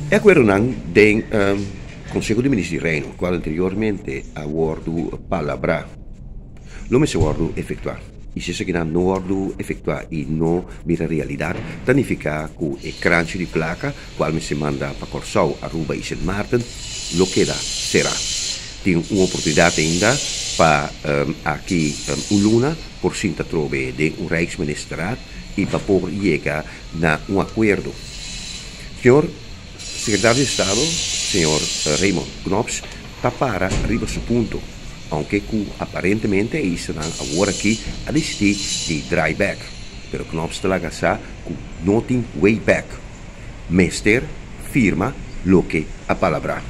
E quello non del Consiglio dei Ministri di Reino, quale anteriormente ha avuto palabra, lo messo guardo effettuare. E se che non guardo effettuare e non mira realidad, significa che è crunch di placa, quale mi si manda a Corsau a Ruba e St. Martin, lo che da sarà. Tiene un'opportunità ainda per aqui Uluna, por sinta trove de un Rijksministeraat, e per poter llegar a un acuerdo. Signor Segretario di Stato, signor Raymond Knops, tapara arriva su punto, anche qui apparentemente saranno ora qui a desti di dryback, però Knops te la sa con nothing way back. Mester firma lo che a palabra.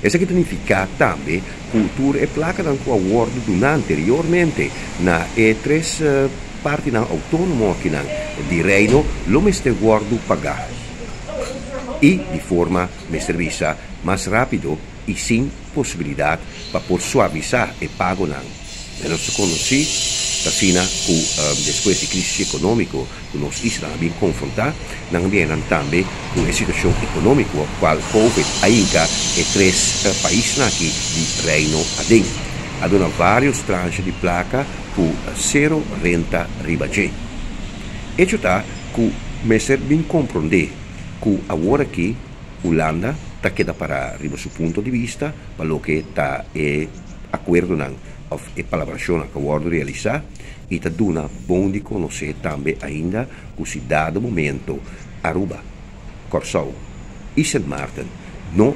Eso que significa também cultura e placa dan com award do anteriormente na E3 parte na autônomo aqui na di Reino lo meste guardo pagar e di forma me servisa mais rápido e sem possibilidade para por suavizar e pago nan. Nello secondo sì, Tassina, depois di crisi economico, che nos isla abbiamo confrontato, non viene anche una situazione economica, qual Covid ainda e tre paesi nati di Reino Adin. Adona varie tranche di placa con zero renta ribagé. E ciò che messer ben comprende che ora che Olanda sta che da para arriva sul punto di vista, per lo che sta e accordo nan e palabrazione che voglio realizzare e ti dà buon di conoscere anche ainda così dato momento a Aruba, Corsau e St. Martin non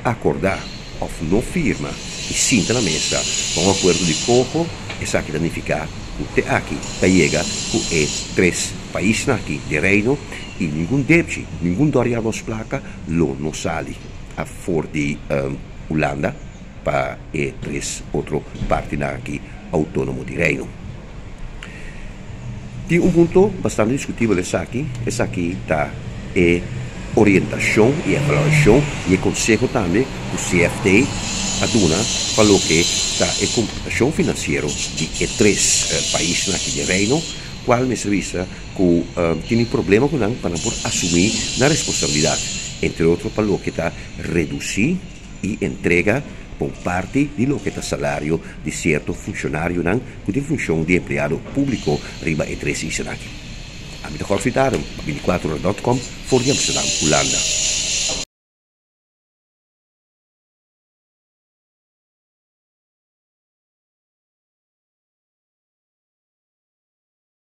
accordare o non firma e sinta la messa con un accordo di poco e sa che significa che aqui llega che è tre paesi aqui di Reino e nessun debito, nessun doria los placa lo non sali a fuori di Olanda pa e tres otro parti anche autonomo di Reino. Di un punto bastante discutibile Saki, e Saki ta e orientazione e evaluazione e consejo también che CFD aduna per lo che ta e computazione finanziaria di e tres paesi anche di Reino, qual mi servisse che tiene problema con anche per assumere la responsabilità, entre otro per lo che ta reduci e entrega con parte di lo che è il salario di certo funzionario non in funzione di empleado pubblico riba e tre isenaki. A mi da 24ore.com for Amsterdam, Olanda.